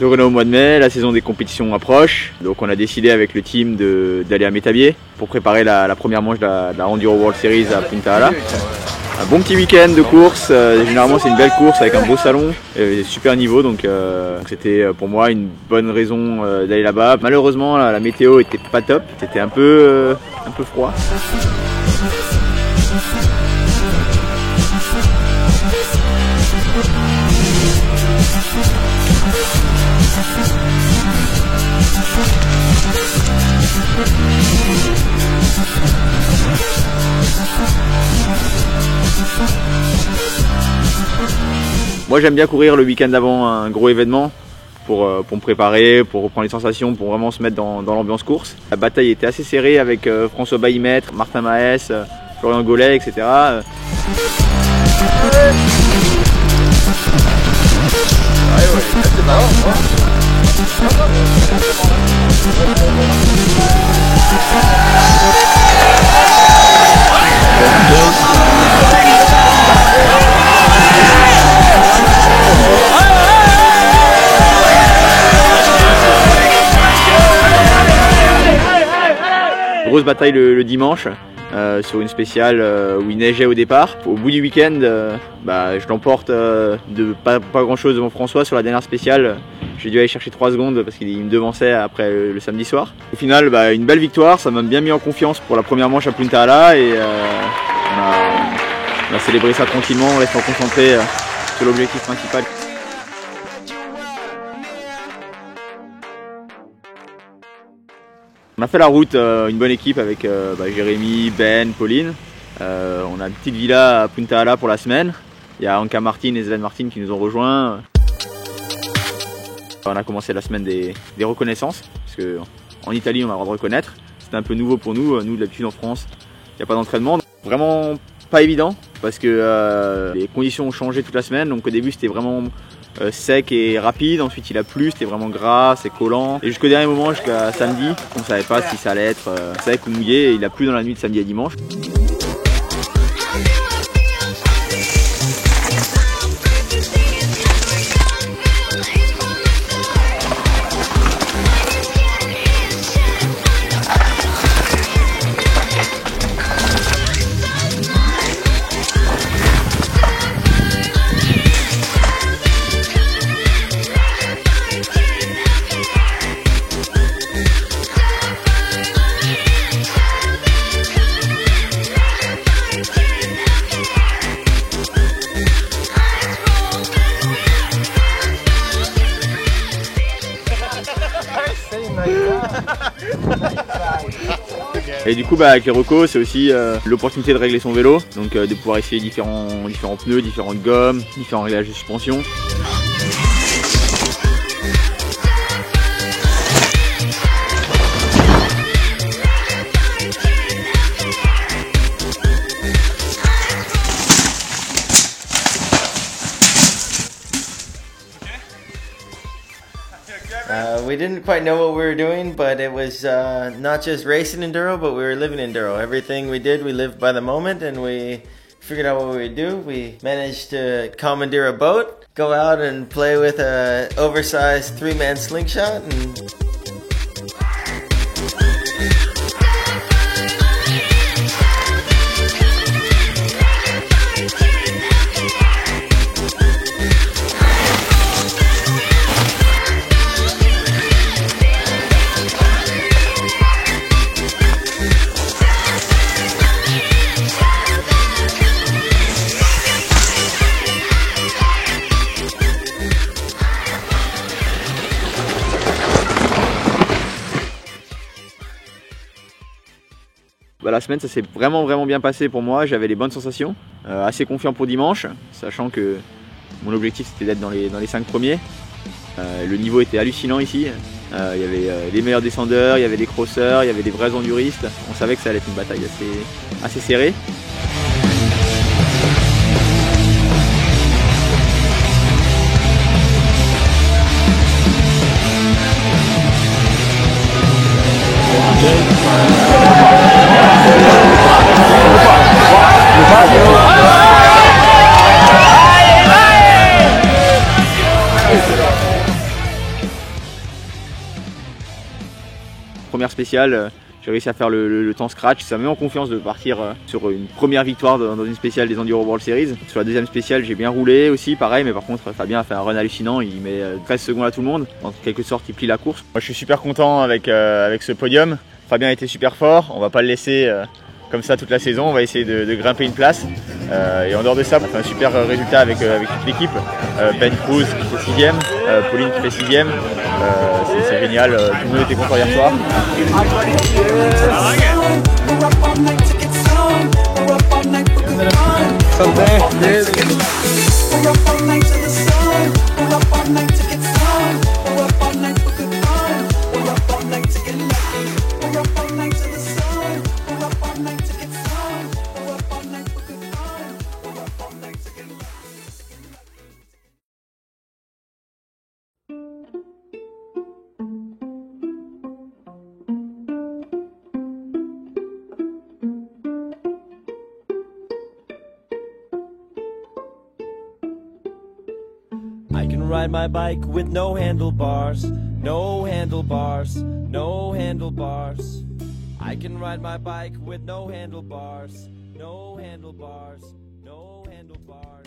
Donc on est au mois de mai, la saison des compétitions approche. Donc on a décidé avec le team d'aller à Métabier pour préparer la première manche de la Enduro World Series à Punta Ala. Un bon petit week-end de course, généralement c'est une belle course avec un beau salon, super niveau, donc c'était pour moi une bonne raison d'aller là-bas. Malheureusement la météo était pas top, c'était un peu froid. Moi j'aime bien courir le week-end avant un gros événement pour me préparer, pour reprendre les sensations, pour vraiment se mettre dans l'ambiance course. La bataille était assez serrée avec François Baillimètre, Martin Maes, Florian Gollet, etc. Grosse bataille le dimanche sur une spéciale où il neigeait au départ. Au bout du week-end, je l'emporte de pas grand chose devant François sur la dernière spéciale. J'ai dû aller chercher 3 secondes parce qu'il me devançait après le samedi soir. Au final, une belle victoire, ça m'a bien mis en confiance pour la première manche à Punta Ala et on a célébré ça tranquillement en restant concentré sur l'objectif principal. On a fait la route, une bonne équipe avec Jérémy, Ben, Pauline. On a une petite villa à Punta Ala pour la semaine. Il y a Anka Martin et Sven Martin qui nous ont rejoints. On a commencé la semaine des reconnaissances, parce qu'en Italie on a le droit de reconnaître. C'était un peu nouveau pour nous. Nous d'habitude en France, il n'y a pas d'entraînement. Vraiment pas évident, parce que les conditions ont changé toute la semaine. Donc au début c'était vraiment sec et rapide, ensuite il a plu, c'était vraiment gras, c'est collant. Et jusqu'au dernier moment, jusqu'à samedi, on ne savait pas si ça allait être sec ou mouillé, et il a plu dans la nuit de samedi à dimanche. Et du coup avec les recos c'est aussi l'opportunité de régler son vélo, donc de pouvoir essayer différents pneus, différentes gommes, différents réglages de suspension. We didn't quite know what we were doing, but it was not just racing enduro, but we were living enduro. Everything we did, we lived by the moment, and we figured out what we would do. We managed to commandeer a boat, go out and play with an oversized 3-man slingshot, and La semaine ça s'est vraiment bien passé pour moi, j'avais les bonnes sensations, assez confiant pour dimanche, sachant que mon objectif c'était d'être dans les 5 premiers. Le niveau était hallucinant ici, il y avait les meilleurs descendeurs, il y avait des crosseurs, il y avait des vrais enduristes, on savait que ça allait être une bataille assez serrée. spéciale. J'ai réussi à faire le temps scratch, ça me met en confiance de partir sur une première victoire dans une spéciale des Enduro World Series. Sur la deuxième spéciale, j'ai bien roulé aussi, pareil, mais par contre Fabien a fait un run hallucinant, il met 13 secondes à tout le monde. En quelque sorte, il plie la course. Moi je suis super content avec ce podium. Fabien a été super fort, on va pas le laisser comme ça toute la saison, on va essayer de grimper une place. Et en dehors de ça, on fait un super résultat avec toute l'équipe. Ben Cruz qui fait 6ème, Pauline qui fait 6ème. C'est génial, tout le monde était content hier soir. I can ride my bike with no handlebars, no handlebars, no handlebars. I can ride my bike with no handlebars, no handlebars, no handlebars.